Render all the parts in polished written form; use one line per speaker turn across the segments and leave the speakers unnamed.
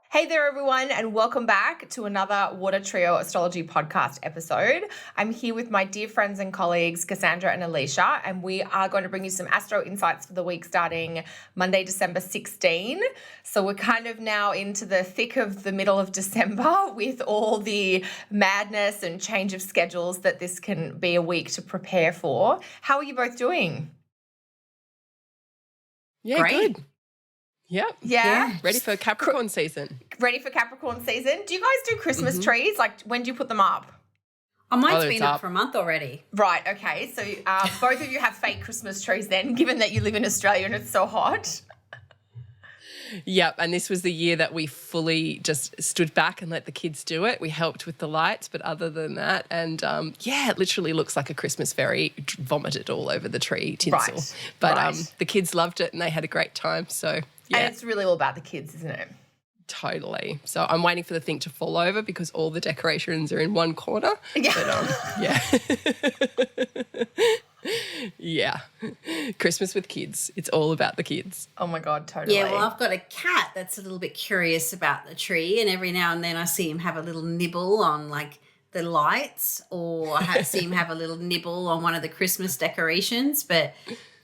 Hey there, everyone, and welcome back to another Water Trio Astrology podcast episode. I'm here with my dear friends and colleagues, Cassandra and Alicia, and we are going to bring you some astro insights for the week starting Monday, December 16. So we're kind of now into the thick of the middle of December with all the madness and change of schedules that this can be a week to prepare for. How are you both doing?
Yeah,
Great.
good. Yep.
Yeah.
Ready for Capricorn season.
Ready for Capricorn season? Do you guys do Christmas trees? Like, when do you put them up?
Oh, mine's
Oh,
been
it's
up
up.
for a month already.
Right, okay. So both of you have fake Christmas trees then, given that you live in Australia and it's so hot.
Yep. And this was the year that we fully just stood back and let the kids do it. We helped with the lights, but other than that, and it literally looks like a Christmas fairy vomited all over the tree tinsel.
Right,
But
right.
the kids loved it and they had a great time. So, yeah.
And it's really all about the kids, isn't it?
Totally. So I'm waiting for the thing to fall over because all the decorations are in one corner.
Yeah.
But yeah. Christmas with kids. It's all about the kids.
Oh my God, totally.
Yeah, well, I've got a cat that's a little bit curious about the tree, and every now and then I see him have a little nibble on like the lights, or I see him have a little nibble on one of the Christmas decorations. But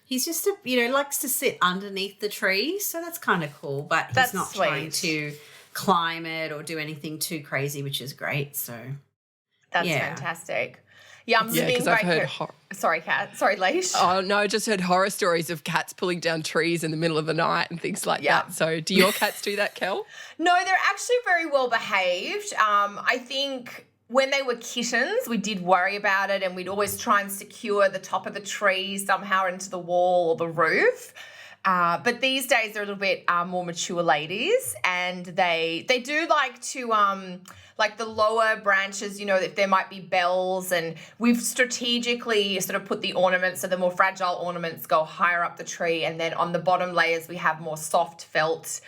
he's just likes to sit underneath the tree, so that's kind of cool. But he's
That's
not
sweet.
trying to climb it or do anything too crazy, which is great. So
That's
yeah.
fantastic. Yeah, I'm
Yeah,
being
because I've
great.
heard
Sorry, Kat. Sorry, Leish.
Oh, no, I just heard horror stories of cats pulling down trees in the middle of the night and things like
Yeah.
that. So do your cats do that, Kel?
No, they're actually very well behaved. I think when they were kittens, we did worry about it, and we'd always try and secure the top of the tree somehow into the wall or the roof. But these days they're a little bit more mature ladies, and they do like to like the lower branches, if there might be bells, and we've strategically sort of put the ornaments, so the more fragile ornaments go higher up the tree, and then on the bottom layers we have more soft felt.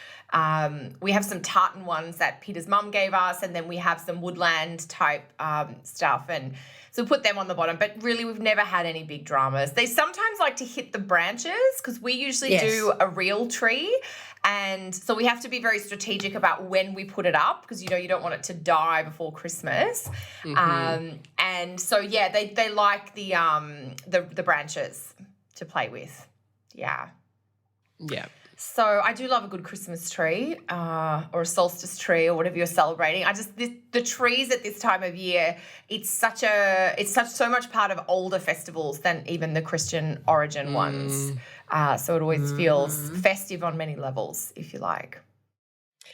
We have some tartan ones that Peter's mum gave us, and then we have some woodland type stuff, and so we put them on the bottom. But really, we've never had any big dramas. They sometimes like to hit the branches because we usually
Yes.
do a real tree, and so we have to be very strategic about when we put it up because you don't want it to die before Christmas. And so yeah, they like the branches to play with. Yeah.
Yeah.
So I do love a good Christmas tree or a solstice tree or whatever you're celebrating. The trees at this time of year, it's so much part of older festivals than even the Christian origin ones. So it always feels festive on many levels, if you like.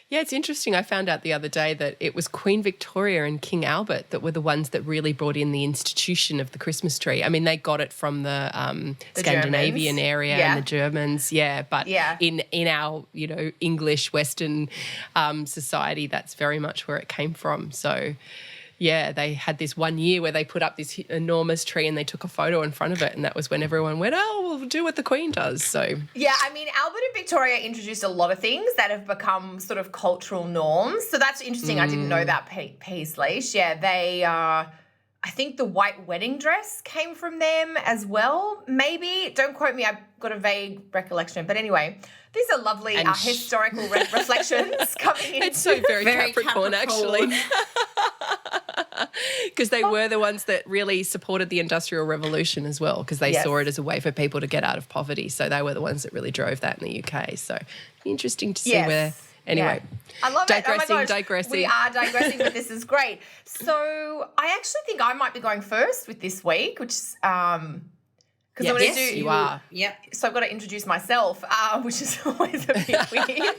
Yeah, it's interesting. I found out the other day that it was Queen Victoria and King Albert that were the ones that really brought in the institution of the Christmas tree. I mean, they got it from the Scandinavian
Germans.
area
Yeah.
and the Germans, but
Yeah.
in our, English Western society, that's very much where it came from. So, yeah, they had this one year where they put up this enormous tree and they took a photo in front of it, and that was when everyone went, oh, we'll do what the Queen does. So
Yeah, I mean, Albert and Victoria introduced a lot of things that have become sort of cultural norms. So that's interesting. I didn't know that piece, Leish. Yeah, they I think the white wedding dress came from them as well. Maybe, don't quote me, I've got a vague recollection. But anyway, these are lovely
And
historical reflections coming in.
it's so very, Capricorn, actually. Because they were the ones that really supported the Industrial Revolution as well, because they
Yes.
saw it as a way for people to get out of poverty. So they were the ones that really drove that in the UK. So interesting to see
Yes.
where. Anyway,
Yeah. I love it. Oh my gosh.
digressing.
We are digressing, but this is great. So I actually think I might be going first with this week, which is because I'm going to
Yes,
do.
you are.
Yep.
So I've got to introduce myself, which is always a bit weird.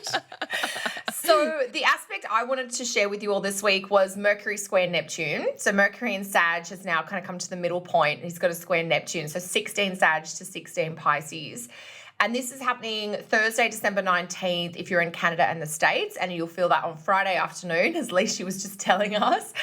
So the aspect I wanted to share with you all this week was Mercury square Neptune. So Mercury in Sag has now kind of come to the middle point. He's got a square Neptune, so 16 Sag to 16 Pisces. And this is happening Thursday, December 19th if you're in Canada and the States, and you'll feel that on Friday afternoon, as Leisha was just telling us,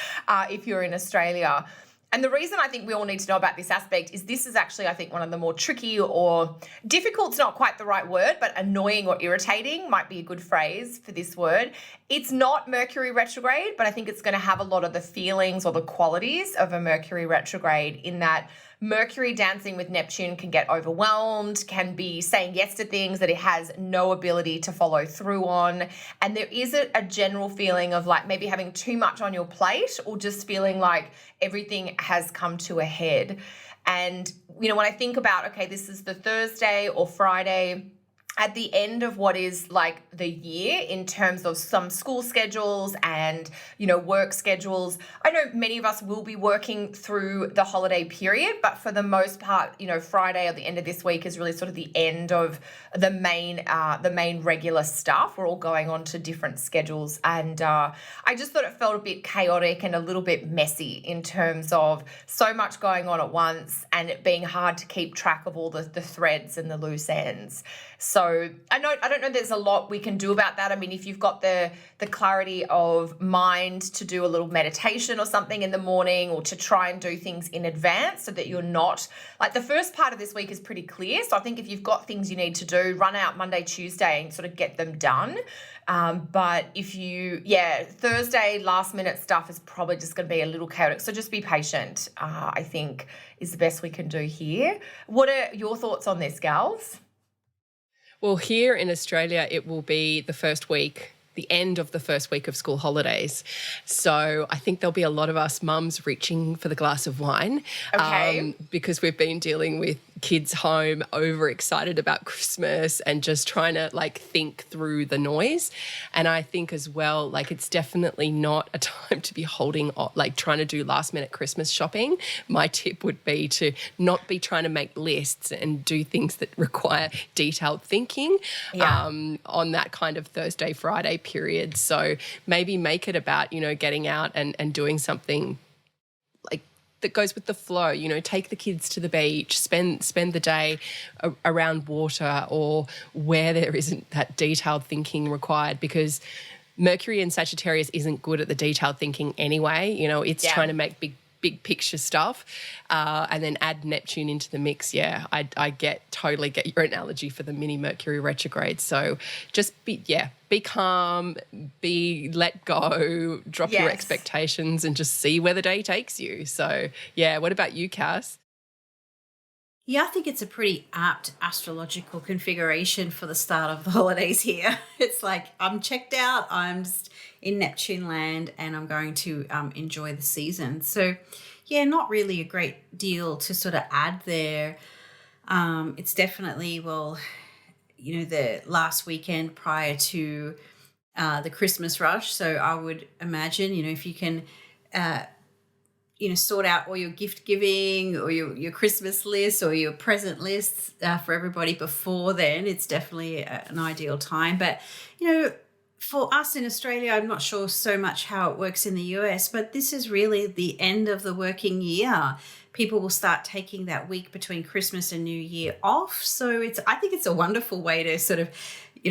if you're in Australia. And the reason I think we all need to know about this aspect is this is actually, I think, one of the more tricky or difficult's not quite the right word, but annoying or irritating might be a good phrase for this word. It's not Mercury retrograde, but I think it's going to have a lot of the feelings or the qualities of a Mercury retrograde in that Mercury dancing with Neptune can get overwhelmed, can be saying yes to things that it has no ability to follow through on. And there is a general feeling of like maybe having too much on your plate, or just feeling like everything has come to a head. And, you know, when I think about, okay, this is the Thursday or Friday at the end of what is like the year in terms of some school schedules and, you know, work schedules. I know many of us will be working through the holiday period, but for the most part, you know, Friday or the end of this week is really sort of the end of the main regular stuff. We're all going on to different schedules. And I just thought it felt a bit chaotic and a little bit messy in terms of so much going on at once and it being hard to keep track of all the threads and the loose ends. So I don't know there's a lot we can do about that. I mean, if you've got the clarity of mind to do a little meditation or something in the morning, or to try and do things in advance so that you're not, like, the first part of this week is pretty clear. So I think if you've got things you need to do, run out Monday, Tuesday and sort of get them done. But if Thursday last minute stuff is probably just going to be a little chaotic. So just be patient, I think is the best we can do here. What are your thoughts on this, gals?
Well, here in Australia, it will be the end of the first week of school holidays. So I think there'll be a lot of us mums reaching for the glass of wine, because we've been dealing with kids home overexcited about Christmas and just trying to like think through the noise. And I think as well, like, it's definitely not a time to be trying to do last minute Christmas shopping. My tip would be to not be trying to make lists and do things that require detailed thinking on that kind of Thursday, Friday period. So maybe make it about, you know, getting out and doing something like that goes with the flow. You know, take the kids to the beach, spend the day around water, or where there isn't that detailed thinking required, because Mercury in Sagittarius isn't good at the detailed thinking anyway. You know, it's trying to make big picture stuff, and then add Neptune into the mix. Yeah, I totally get your analogy for the mini Mercury retrograde. So just be calm, let go, drop your expectations and just see where the day takes you. So yeah, what about you, Cass?
Yeah, I think it's a pretty apt astrological configuration for the start of the holidays here. It's like, I'm checked out, I'm just in Neptune land, and I'm going to enjoy the season. So yeah, not really a great deal to sort of add there. It's definitely, the last weekend prior to the Christmas rush. So I would imagine, if you can sort out all your gift giving or your Christmas list or your present lists for everybody before then, it's definitely an ideal time. But, for us in Australia, I'm not sure so much how it works in the US, but this is really the end of the working year. People will start taking that week between Christmas and New Year off. So I think it's a wonderful way to sort of,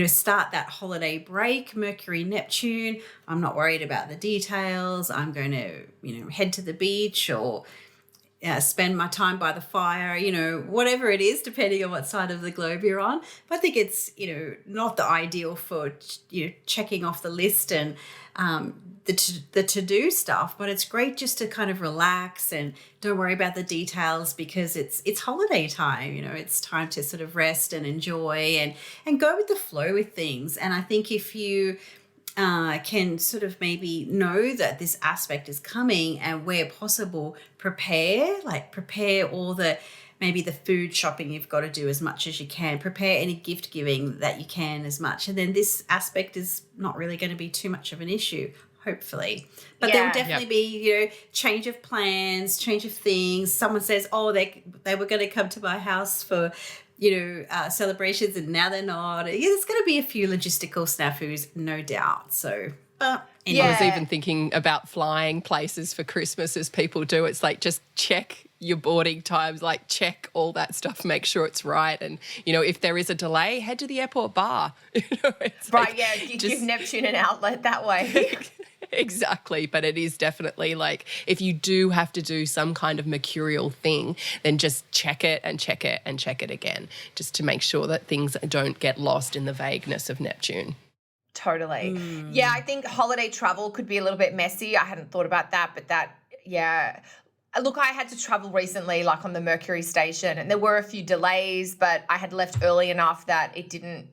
start that holiday break. Mercury, Neptune, I'm not worried about the details. I'm going to, head to the beach or spend my time by the fire, whatever it is, depending on what side of the globe you're on. But I think it's, not the ideal for, checking off the list and the to-do stuff, but it's great just to kind of relax and don't worry about the details, because it's holiday time. It's time to sort of rest and enjoy and go with the flow with things. And I think if you can sort of maybe know that this aspect is coming, and where possible, prepare all maybe the food shopping you've got to do as much as you can, prepare any gift giving that you can as much. And then this aspect is not really going to be too much of an issue, hopefully. But there will definitely be, change of plans, change of things. Someone says, oh, they were going to come to my house for, celebrations, and now they're not. There's going to be a few logistical snafus, no doubt. So, anyway.
I was even thinking about flying places for Christmas, as people do. It's like, just check your boarding times, like check all that stuff, make sure it's right. And, if there is a delay, head to the airport bar.
Give Neptune an outlet that way.
Exactly. But it is definitely like, if you do have to do some kind of mercurial thing, then just check it and check it and check it again, just to make sure that things don't get lost in the vagueness of Neptune.
Totally. Yeah, I think holiday travel could be a little bit messy. I hadn't thought about that, but Look, I had to travel recently, like on the Mercury station, and there were a few delays, but I had left early enough that it didn't,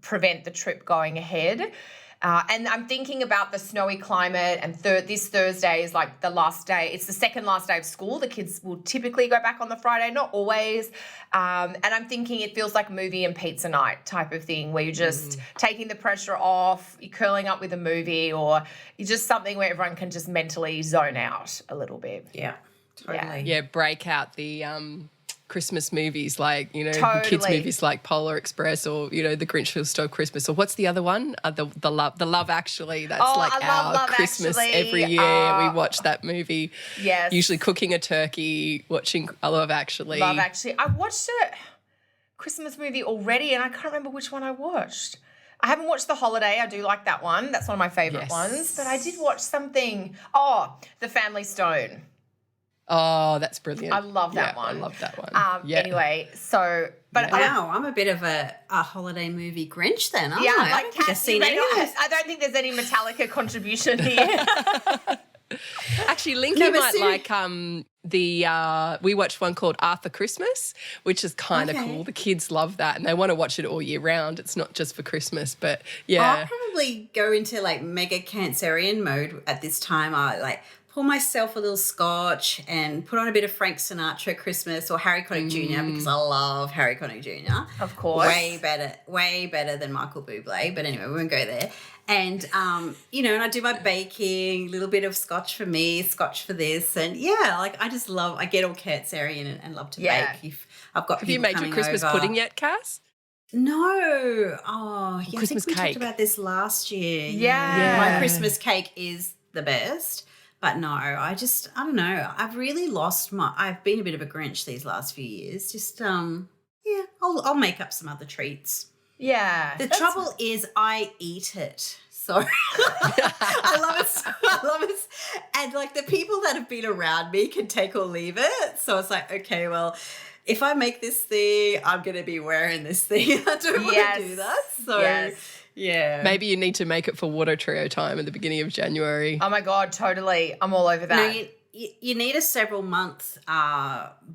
prevent the trip going ahead. And I'm thinking about the snowy climate, and this Thursday is like the last day. It's the second last day of school. The kids will typically go back on the Friday, not always. And I'm thinking it feels like movie and pizza night type of thing where you're just taking the pressure off, you're curling up with a movie, or you're just something where everyone can just mentally zone out a little bit.
Yeah, totally.
Yeah, break out the Christmas movies like,
Totally.
kids movies like Polar Express or, The Grinch Who Stole Christmas, or what's the other one? The Love Actually. That's our
Love
Christmas
Actually.
every year. We watch that movie.
Yes.
Usually cooking a turkey, watching Love Actually.
Love Actually. I watched a Christmas movie already and I can't remember which one I watched. I haven't watched The Holiday. I do like that one. That's one of my favourite ones. But I did watch something. The Family Stone.
Oh, that's brilliant.
I love that one.
I love that one.
Anyway, so... But
Wow, I'm a bit of a holiday movie Grinch then, aren't I?
like
I don't think I've seen any of this.
I don't think there's any Metallica contribution here.
Actually, Linky might like we watched one called Arthur Christmas, which is kind of cool. The kids love that and they want to watch it all year round. It's not just for Christmas, but
I'll probably go into like mega Cancerian mode at this time. I like pour myself a little scotch and put on a bit of Frank Sinatra Christmas or Harry Connick Jr. because I love Harry Connick Jr.
Of course.
Way better than Michael Bublé. But anyway, we won't go there. And, and I do my baking, a little bit of scotch for me, scotch for this. And, I get all Cancerian and love to bake. If I've got
Have you made your Christmas pudding yet, Cass?
No. Oh, yeah,
Christmas
I think we
cake.
talked about this last year.
Yeah.
My Christmas cake is the best. But no, I don't know. I've really I've been a bit of a Grinch these last few years. Just, I'll make up some other treats.
Yeah.
The trouble is I eat it. So I love it. And like the people that have been around me can take or leave it. So it's like, okay, well, if I make this thing, I'm going to be wearing this thing. I don't want to do that. So yeah.
Maybe you need to make it for Water Trio time at the beginning of January.
Oh, my God, totally. I'm all over that.
No, you need a several month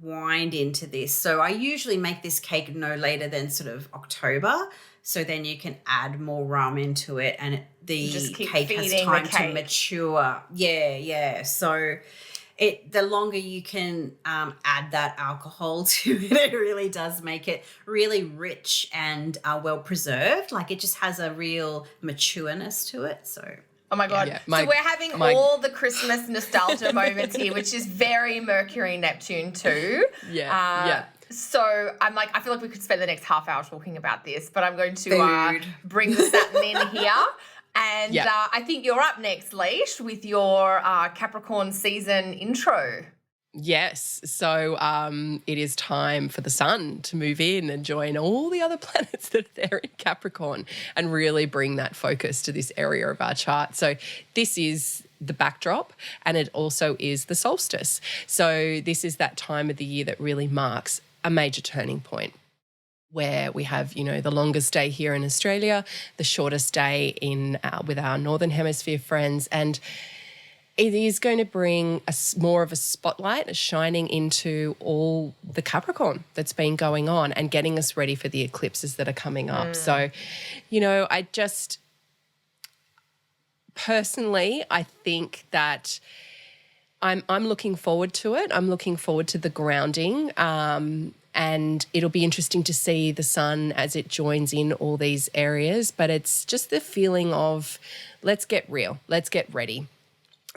wind into this. So I usually make this cake no later than sort of October. So then you can add more rum into it and the cake has time to mature. Yeah. So the longer you can add that alcohol to it, it really does make it really rich and well preserved. Like it just has a real matureness to it. So.
Oh, my God.
Yeah,
So we're having all the Christmas nostalgia moments here, which is very Mercury, Neptune too.
Yeah.
So I'm like, I feel like we could spend the next half hour talking about this, but I'm going to bring the Saturn in here. And I think you're up next, Leash, with your Capricorn season intro.
Yes. So it is time for the sun to move in and join all the other planets that are there in Capricorn and really bring that focus to this area of our chart. So this is the backdrop and it also is the solstice. So this is that time of the year that really marks a major turning point where we have, the longest day here in Australia, the shortest day with our Northern Hemisphere friends, and it is going to bring more of a spotlight shining into all the Capricorn that's been going on and getting us ready for the eclipses that are coming up. So, I just personally, I think that I'm looking forward to it. I'm looking forward to the grounding. And it'll be interesting to see the sun as it joins in all these areas. But it's just the feeling of let's get real, let's get ready.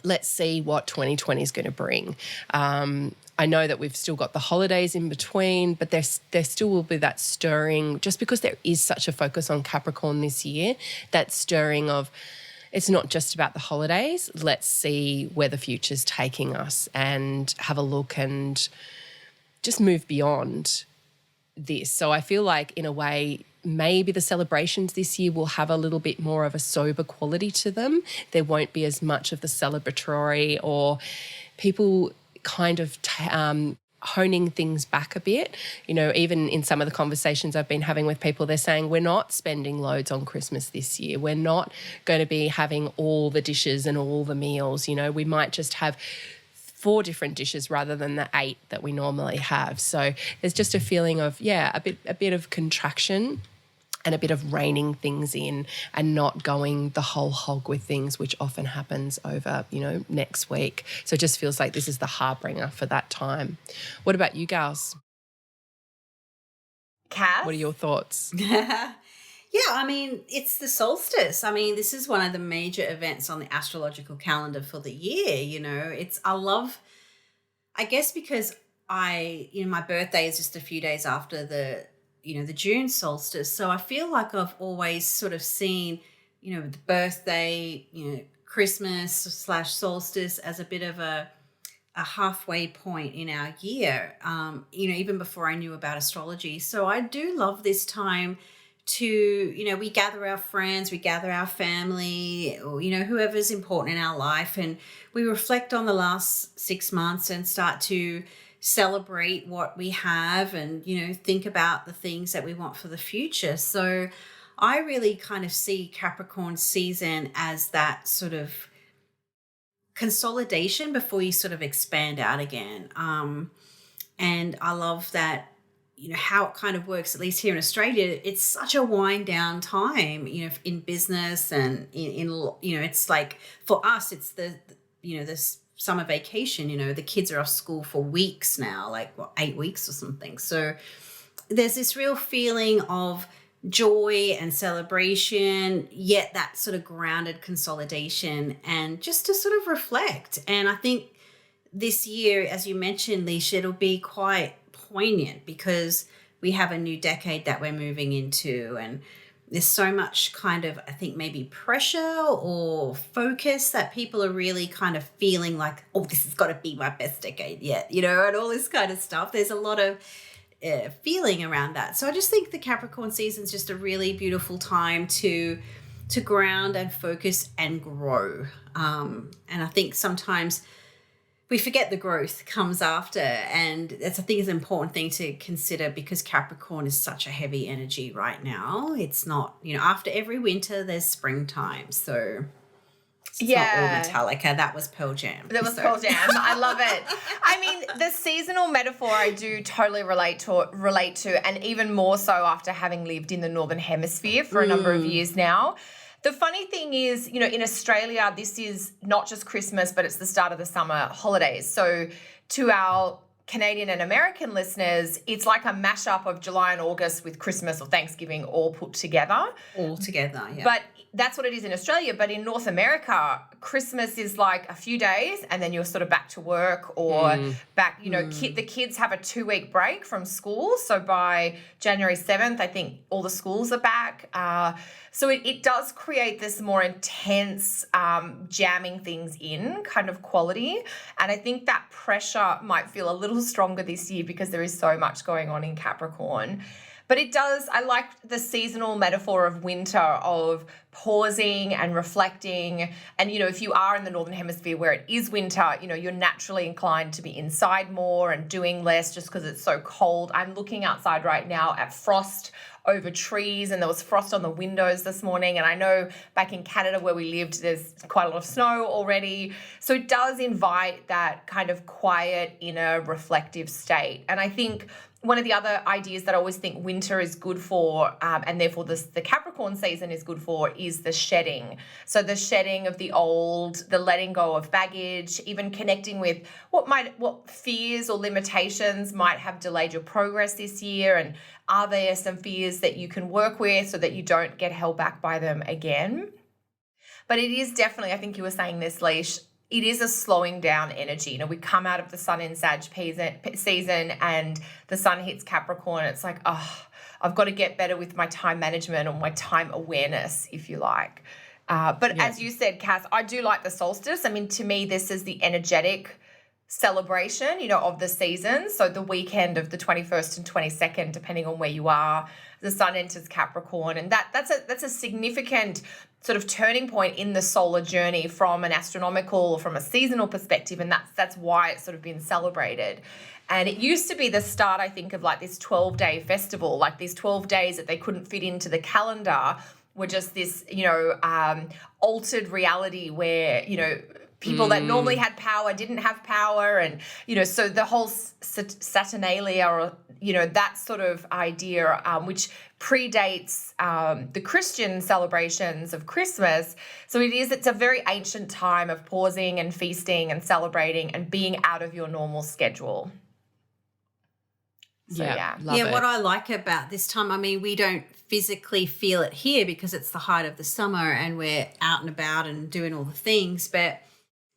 Let's see what 2020 is going to bring. I know that we've still got the holidays in between, but there still will be that stirring, just because there is such a focus on Capricorn this year, that stirring of it's not just about the holidays. Let's see where the future's taking us and have a look and just move beyond this. So I feel like in a way, maybe the celebrations this year will have a little bit more of a sober quality to them. There won't be as much of the celebratory or people kind of honing things back a bit. Even in some of the conversations I've been having with people, they're saying we're not spending loads on Christmas this year. We're not going to be having all the dishes and all the meals. We might just have 4 different dishes rather than the 8 that we normally have. So there's just a feeling of, a bit of contraction and a bit of reining things in and not going the whole hog with things, which often happens over, next week. So it just feels like this is the harbinger for that time. What about you, gals?
Cass?
What are your thoughts?
Yeah, I mean, it's the solstice. I mean, this is one of the major events on the astrological calendar for the year. I guess because my birthday is just a few days after the June solstice. So I feel like I've always sort of seen, the birthday, Christmas / solstice as a bit of a halfway point in our year, even before I knew about astrology. So I do love this time to, we gather our friends, we gather our family, or, whoever's important in our life, and we reflect on the last 6 months and start to celebrate what we have and, think about the things that we want for the future. So I really kind of see Capricorn season as that sort of consolidation before you sort of expand out again. And I love that, how it kind of works, at least here in Australia. It's such a wind down time, in business and in it's like, for us, it's the summer vacation. The kids are off school for weeks now, 8 weeks or something. So there's this real feeling of joy and celebration, yet that sort of grounded consolidation, and just to sort of reflect. And I think this year, as you mentioned, Leisha, it'll be quite poignant because we have a new decade that we're moving into, and there's so much kind of, I think, maybe pressure or focus that people are really kind of feeling like, oh, this has got to be my best decade yet, and all this kind of stuff. There's a lot of feeling around that. So I just think the Capricorn season is just a really beautiful time to ground and focus and grow. And I think sometimes we forget the growth comes after, and that's, I think, is an important thing to consider because Capricorn is such a heavy energy right now. It's not, after every winter there's springtime. So it's not all Metallica. That was Pearl Jam.
That was Pearl Jam. I love it. I mean, the seasonal metaphor I do totally relate to, and even more so after having lived in the Northern Hemisphere for a number of years now. The funny thing is, in Australia, this is not just Christmas, but it's the start of the summer holidays. So to our Canadian and American listeners, it's like a mashup of July and August with Christmas or Thanksgiving all put together.
All together, yeah.
But that's what it is in Australia. But in North America, Christmas is like a few days and then you're sort of back to work or back, the kids have a 2-week break from school. So by January 7th, I think all the schools are back. So it does create this more intense jamming things in kind of quality. And I think that pressure might feel a little stronger this year because there is so much going on in Capricorn. But I like the seasonal metaphor of winter, of pausing and reflecting. And, if you are in the Northern Hemisphere where it is winter, you're naturally inclined to be inside more and doing less just because it's so cold. I'm looking outside right now at frost over trees, and there was frost on the windows this morning. And I know back in Canada where we lived, there's quite a lot of snow already. So it does invite that kind of quiet, inner reflective state. And I think one of the other ideas that I always think winter is good for, and therefore the Capricorn season is good for, is the shedding. So the shedding of the old, the letting go of baggage, even connecting with what fears or limitations might have delayed your progress this year, and are there some fears that you can work with so that you don't get held back by them again. But it is definitely, I think you were saying this, Leash, it is a slowing down energy. We come out of the sun in Sag season and the sun hits Capricorn. It's like, I've got to get better with my time management or my time awareness, if you like. But as you said, Cass, I do like the solstice. I mean, to me, this is the energetic celebration, of the season. So the weekend of the 21st and 22nd, depending on where you are, the sun enters Capricorn. And that's a significant sort of turning point in the solar journey from an astronomical or from a seasonal perspective. And that's why it's sort of been celebrated. And it used to be the start, I think, of like this 12-day festival, like these 12 days that they couldn't fit into the calendar were just this, altered reality where, people that normally had power didn't have power. And, so the whole Saturnalia, or, that sort of idea, which predates the Christian celebrations of Christmas. So it's a very ancient time of pausing and feasting and celebrating and being out of your normal schedule. So,
love it.
What I like about this time, I mean, we don't physically feel it here because it's the height of the summer and we're out and about and doing all the things, but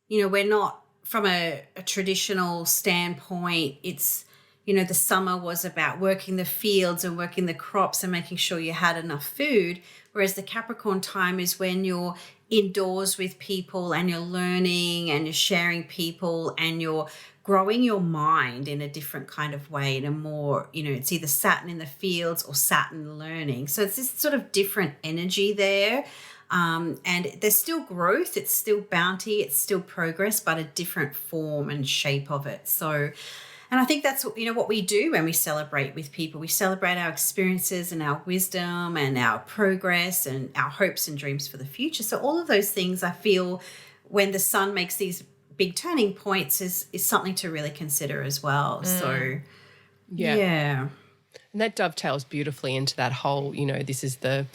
we're not, from a traditional standpoint, it's, the summer was about working the fields and working the crops and making sure you had enough food, whereas the Capricorn time is when you're indoors with people and you're learning and you're sharing people and you're growing your mind in a different kind of way, in a more, it's either Saturn in the fields or Saturn learning. So it's this sort of different energy there. And there's still growth, it's still bounty, it's still progress, but a different form and shape of it. So, and I think that's what we do when we celebrate with people. We celebrate our experiences and our wisdom and our progress and our hopes and dreams for the future. So all of those things, I feel, when the sun makes these big turning points, is something to really consider as well. So yeah.
And that dovetails beautifully into that whole, this is the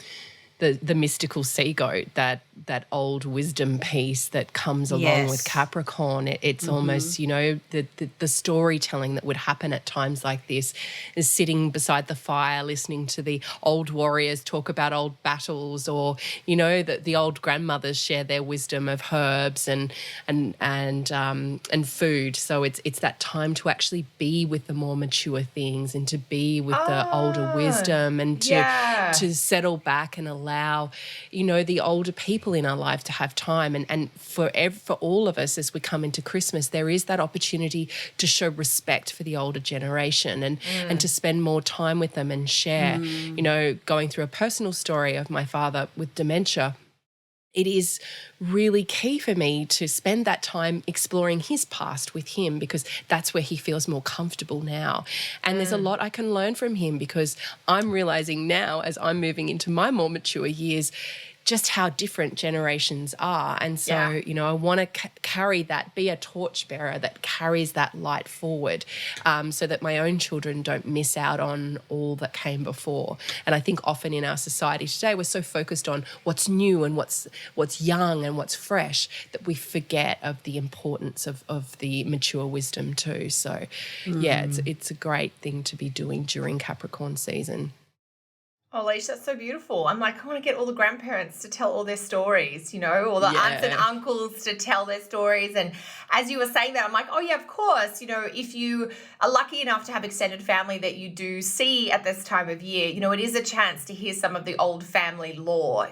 mystical sea goat, that old wisdom piece that comes along with Capricorn. It's almost, the storytelling that would happen at times like this is sitting beside the fire, listening to the old warriors talk about old battles, or, the old grandmothers share their wisdom of herbs and food. So it's that time to actually be with the more mature things and to be with the older wisdom and to settle back and allow, the older people in our life to have time. And for all of us, as we come into Christmas, there is that opportunity to show respect for the older generation and to spend more time with them and share. Going through a personal story of my father with dementia, it is really key for me to spend that time exploring his past with him, because that's where he feels more comfortable now. And there's a lot I can learn from him, because I'm realising now, as I'm moving into my more mature years, just how different generations are. And so, I want to carry that, be a torchbearer that carries that light forward, so that my own children don't miss out on all that came before. And I think often in our society today, we're so focused on what's new and what's young and what's fresh that we forget of the importance of the mature wisdom too. So, it's a great thing to be doing during Capricorn season.
Oh, Leash, that's so beautiful. I'm like, I want to get all the grandparents to tell all their stories, all the aunts and uncles to tell their stories. And as you were saying that, I'm like, oh, yeah, of course. If you are lucky enough to have extended family that you do see at this time of year, it is a chance to hear some of the old family lore.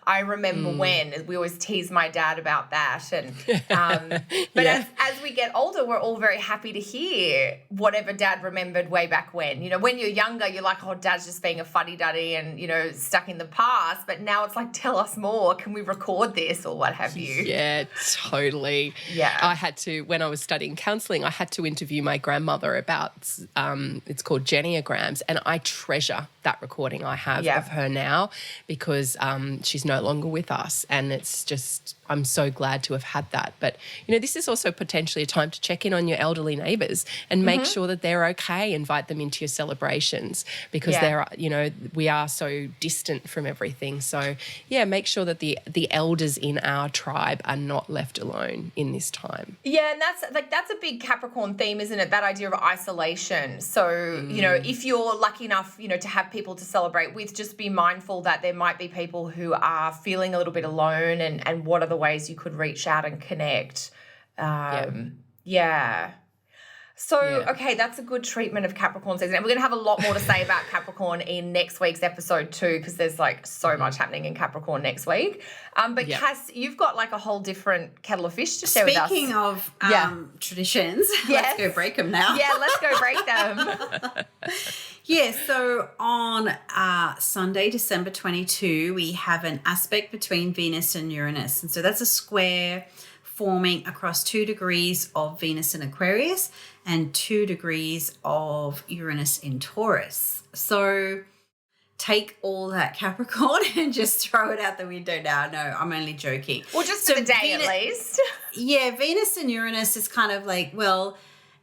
I remember when we always tease my dad about that. And but as we get older, we're all very happy to hear whatever dad remembered way back when. When you're younger, you're like, oh, dad's just being a fuddy-duddy and, stuck in the past. But now it's like, tell us more. Can we record this or what have you?
Yeah, totally.
Yeah.
I had to, when I was studying counselling, I had to interview my grandmother about, it's called Geniograms, and I treasure that recording I have of her now, because she's no longer with us, and it's just, I'm so glad to have had that. But, this is also potentially a time to check in on your elderly neighbours and make sure that they're okay, invite them into your celebrations, because they're, we are so distant from everything. So, make sure that the elders in our tribe are not left alone in this time.
Yeah, and that's a big Capricorn theme, isn't it? That idea of isolation. So, if you're lucky enough, to have people to celebrate with, just be mindful that there might be people who are feeling a little bit alone, and what are the ways you could reach out and connect. So, okay, that's a good treatment of Capricorn season. And we're going to have a lot more to say about Capricorn in next week's episode too, because there's so much happening in Capricorn next week. But Cass, you've got a whole different kettle of fish to share with us.
Speaking of traditions, let's go break them now.
Yeah, let's go break them.
So on Sunday, December 22, we have an aspect between Venus and Uranus. And so that's a square forming across 2 degrees of Venus in Aquarius and 2 degrees of Uranus in Taurus. So take all that Capricorn and just throw it out the window now. No, I'm only joking.
Well, just for the day at least.
Yeah, Venus and Uranus is kind of like, well,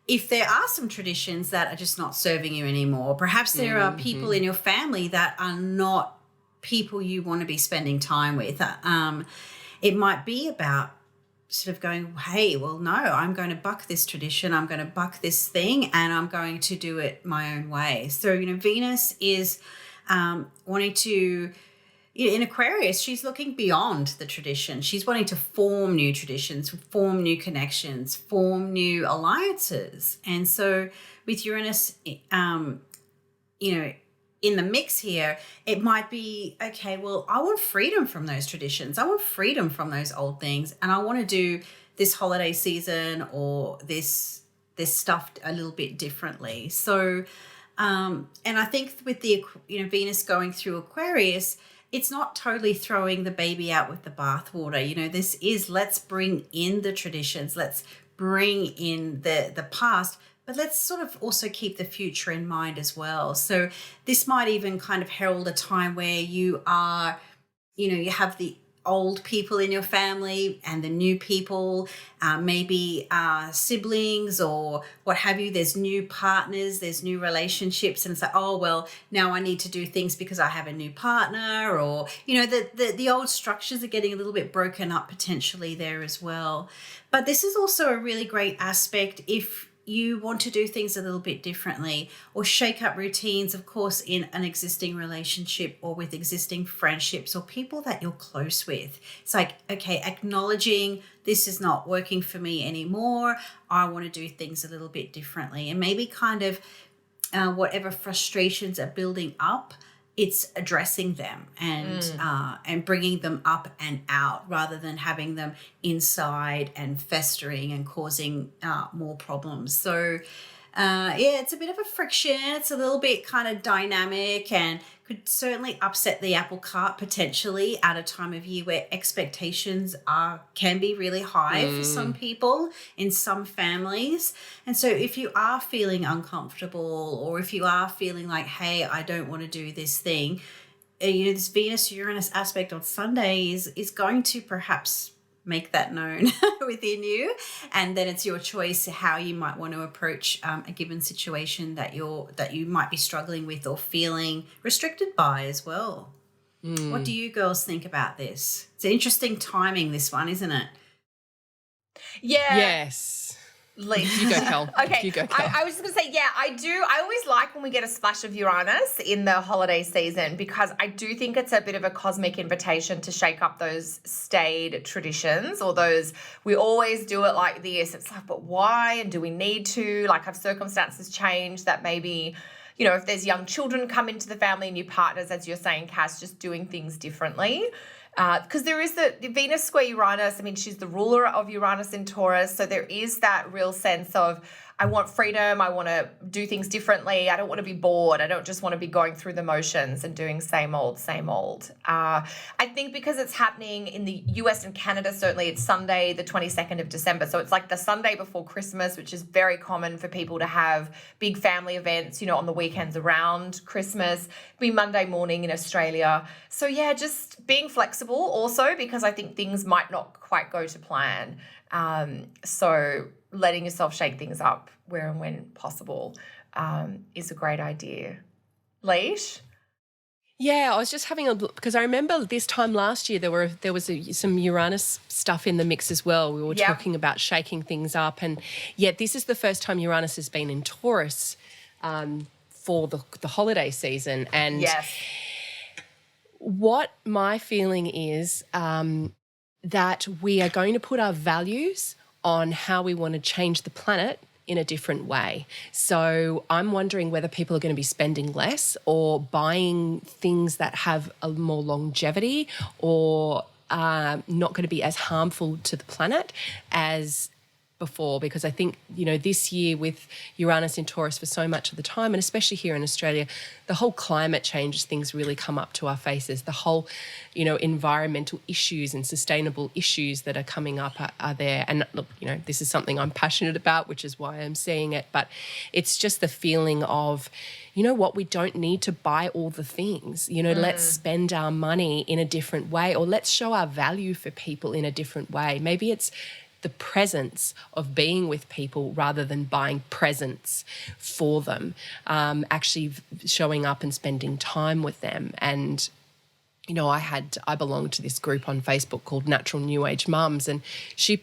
if there are some traditions that are just not serving you anymore, perhaps there are people in your family that are not people you want to be spending time with. It might be about sort of going, hey, well, no, I'm going to buck this tradition. I'm going to buck this thing and I'm going to do it my own way. So, Venus is wanting to, in Aquarius, she's looking beyond the tradition. She's wanting to form new traditions, form new connections, form new alliances. And so with Uranus, in the mix here, it might be, okay, well, I want freedom from those traditions. I want freedom from those old things. And I want to do this holiday season or this stuff a little bit differently. So, and I think with the, Venus going through Aquarius, it's not totally throwing the baby out with the bathwater. This is, let's bring in the traditions, let's bring in the past, but let's sort of also keep the future in mind as well. So this might even kind of herald a time where you are, you have the old people in your family and the new people, maybe siblings or what have you. There's new partners, there's new relationships, and it's like, oh, well, now I need to do things because I have a new partner, or, the old structures are getting a little bit broken up potentially there as well. But this is also a really great aspect if you want to do things a little bit differently or shake up routines, of course, in an existing relationship or with existing friendships or people that you're close with. It's like, okay, acknowledging this is not working for me anymore. I want to do things a little bit differently, and maybe kind of whatever frustrations are building up, it's addressing them and bringing them up and out rather than having them inside and festering and causing more problems. So, it's a bit of a friction. It's a little bit kind of dynamic and could certainly upset the apple cart potentially at a time of year where expectations can be really high for some people in some families. And so if you are feeling uncomfortable or if you are feeling like, hey, I don't want to do this thing, this Venus-Uranus aspect on Sunday is going to perhaps make that known within you, and then it's your choice how you might want to approach a given situation that you might be struggling with or feeling restricted by as well. What do you girls think about this? It's an interesting timing, this one, isn't it?
Yeah.
Yes. You go, Kel.
Okay.
You go, Kel.
I was just going to say, yeah, I do. I always like when we get a splash of Uranus in the holiday season because I do think it's a bit of a cosmic invitation to shake up those staid traditions or those, we always do it like this. It's like, but why? And do we need to? Like, have circumstances changed that maybe, if there's young children come into the family, new partners, as you're saying, Cass, just doing things differently. Because there is the Venus square Uranus. I mean, she's the ruler of Uranus in Taurus. So there is that real sense of, I want freedom. I want to do things differently. I don't want to be bored. I don't just want to be going through the motions and doing same old, same old. I think because it's happening in the US and Canada, certainly it's Sunday, the 22nd of December. So it's like the Sunday before Christmas, which is very common for people to have big family events, on the weekends around Christmas. It'll be Monday morning in Australia. So yeah, just being flexible also because I think things might not quite go to plan. So letting yourself shake things up where and when possible is a great idea. Leash?
Yeah, I was just having a look because I remember this time last year there was some Uranus stuff in the mix as well. We were talking about shaking things up, and yet this is the first time Uranus has been in Taurus for the holiday season. And what my feeling is that we are going to put our values on how we want to change the planet in a different way. So I'm wondering whether people are going to be spending less or buying things that have a more longevity or not going to be as harmful to the planet as before, because I think, this year with Uranus in Taurus for so much of the time, and especially here in Australia, the whole climate change things really come up to our faces. The whole, environmental issues and sustainable issues that are coming up are there. And look, this is something I'm passionate about, which is why I'm seeing it. But it's just the feeling of, what, we don't need to buy all the things. Let's spend our money in a different way, or let's show our value for people in a different way. Maybe it's the presence of being with people rather than buying presents for them, actually showing up and spending time with them. And, I belonged to this group on Facebook called Natural New Age Mums, and she,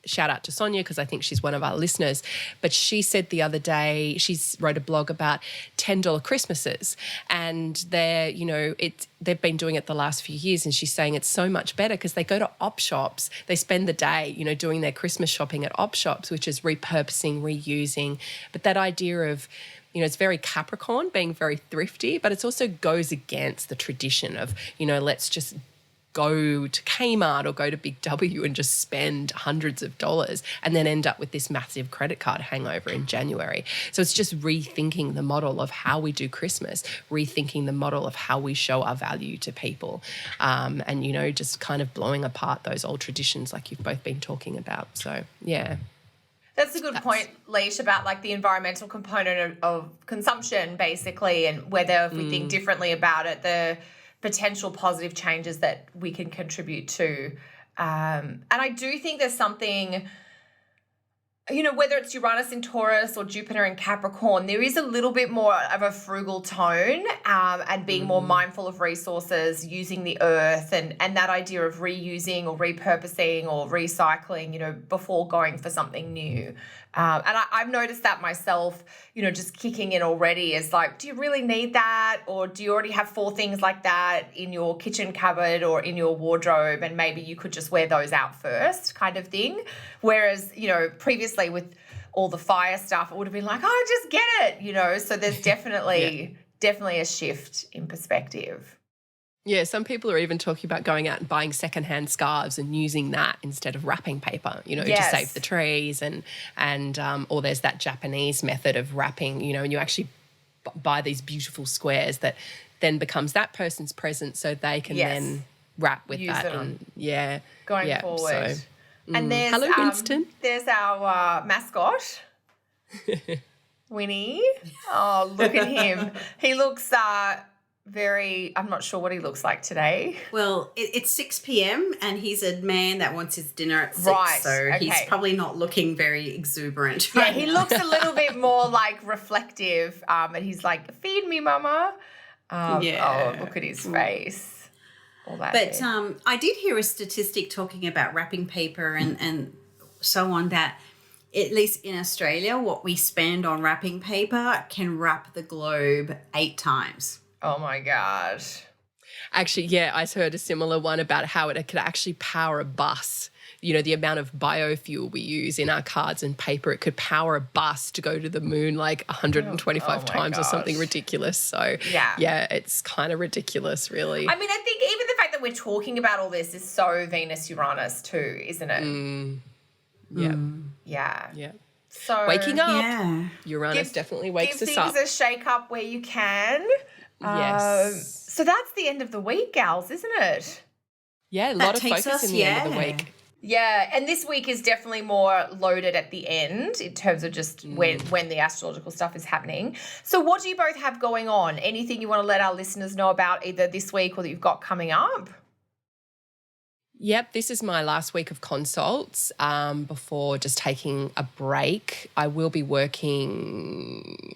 shout out to Sonia because I think she's one of our listeners, but she said the other day, she's wrote a blog about $10 Christmases, and they've been doing it the last few years, and she's saying it's so much better because they go to op shops, they spend the day, doing their Christmas shopping at op shops, which is repurposing, reusing, but that idea of, it's very Capricorn, being very thrifty, but it also goes against the tradition of, let's just go to Kmart or go to Big W and just spend hundreds of dollars and then end up with this massive credit card hangover in January. So it's just rethinking the model of how we do Christmas, rethinking the model of how we show our value to people, and, just kind of blowing apart those old traditions like you've both been talking about. So, yeah.
That's a good point, Leash, about like the environmental component of consumption, basically, and whether if we think differently about it, the potential positive changes that we can contribute to. And I do think there's something, whether it's Uranus in Taurus or Jupiter in Capricorn, there is a little bit more of a frugal tone, and being more mindful of resources, using the earth, and that idea of reusing or repurposing or recycling, before going for something new. And I've noticed that myself, just kicking in already is like, do you really need that? Or do you already have 4 things like that in your kitchen cupboard or in your wardrobe, and maybe you could just wear those out first, kind of thing? Whereas, previously with all the fire stuff, it would have been like, oh, just get it, So there's definitely a shift in perspective.
Yeah, some people are even talking about going out and buying secondhand scarves and using that instead of wrapping paper, to save the trees, and or there's that Japanese method of wrapping, and you actually buy these beautiful squares that then becomes that person's present, so they can then wrap with
Use
that,
them.
and
Going forward.
So,
and there's
hello, Winston.
There's our mascot, Winnie. Oh, look at him. He looks I'm not sure what he looks like today.
Well, it's 6 p.m. and he's a man that wants his dinner at 6,
right,
so
okay.
He's probably not looking very exuberant.
Yeah, he looks a little bit more like reflective, and he's like, feed me, mama. Oh, look at his face. All that.
But I did hear a statistic talking about wrapping paper and so on, that at least in Australia, what we spend on wrapping paper can wrap the globe 8 times.
Oh, my God.
Actually, yeah, I heard a similar one about how it could actually power a bus. The amount of biofuel we use in our cards and paper, it could power a bus to go to the moon like 125 times or something ridiculous. So, yeah, it's kind of ridiculous, really.
I mean, I think even the fact that we're talking about all this is so Venus-Uranus too, isn't it?
Yeah.
Yeah. So
waking up. Uranus definitely wakes us up.
Give things a shake up where you can.
Yes.
So that's the end of the week, gals, isn't it?
Yeah, a lot of focus in the end of the week.
Yeah, and this week is definitely more loaded at the end in terms of just when the astrological stuff is happening. So what do you both have going on? Anything you want to let our listeners know about either this week or that you've got coming up?
Yep, this is my last week of consults before just taking a break. I will be working...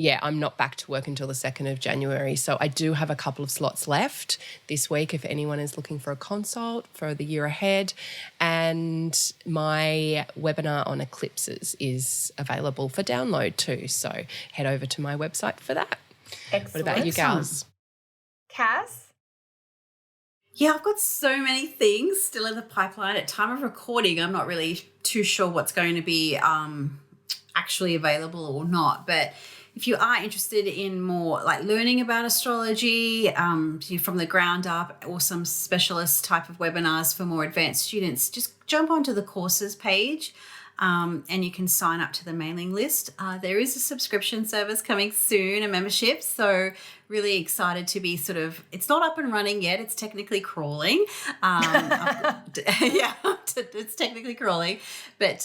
Yeah, I'm not back to work until the 2nd of January. So I do have a couple of slots left this week if anyone is looking for a consult for the year ahead. And my webinar on eclipses is available for download too. So head over to my website for that.
Excellent.
What about you gals?
Cass?
Yeah, I've got so many things still in the pipeline. At time of recording, I'm not really too sure what's going to be actually available or not. But if you are interested in more like learning about astrology from the ground up, or some specialist type of webinars for more advanced students, just jump onto the courses page. And you can sign up to the mailing list. There is a subscription service coming soon, a membership. So really excited to be it's not up and running yet. It's technically crawling. It's technically crawling. But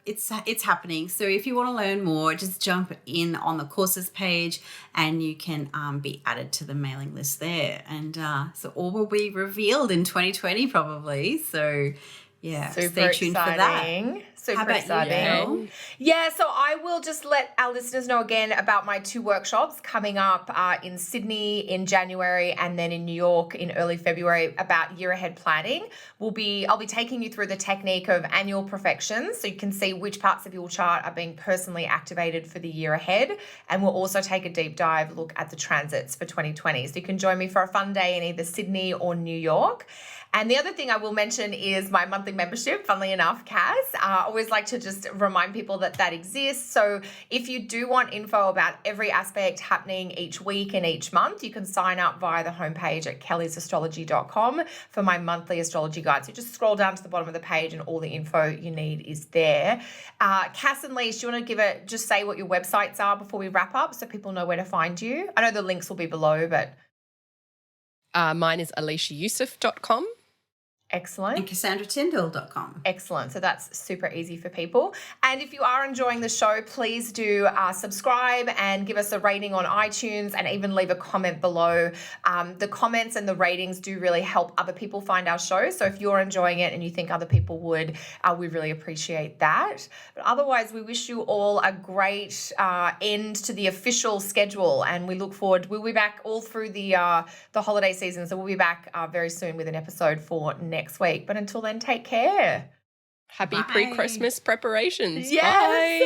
it's happening. So if you want to learn more, just jump in on the courses page and you can be added to the mailing list there. And so all will be revealed in 2020 probably. So yeah,
super
stay tuned
exciting.
for that.
Super
How about
exciting.
you?
Yeah, so I will just let our listeners know again about my 2 workshops coming up in Sydney in January and then in New York in early February about year ahead planning. I'll be taking you through the technique of annual perfections so you can see which parts of your chart are being personally activated for the year ahead. And we'll also take a deep dive look at the transits for 2020. So you can join me for a fun day in either Sydney or New York. And the other thing I will mention is my monthly membership, funnily enough, Cass. I always like to just remind people that exists. So if you do want info about every aspect happening each week and each month, you can sign up via the homepage at kellysastrology.com for my monthly astrology guide. So just scroll down to the bottom of the page and all the info you need is there. Cass and Leesh, do you want to just say what your websites are before we wrap up so people know where to find you? I know the links will be below, but...
Mine is aliciayusuf.com.
Excellent.
And CassandraTyndall.com.
Excellent. So that's super easy for people. And if you are enjoying the show, please do subscribe and give us a rating on iTunes and even leave a comment below. The comments and the ratings do really help other people find our show. So if you're enjoying it and you think other people would, we really appreciate that. But otherwise, we wish you all a great end to the official schedule. And we look forward. We'll be back all through the holiday season. So we'll be back very soon with an episode for next week. But until then, take care.
Happy pre-Christmas preparations.
Yes.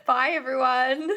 Bye. Bye, everyone.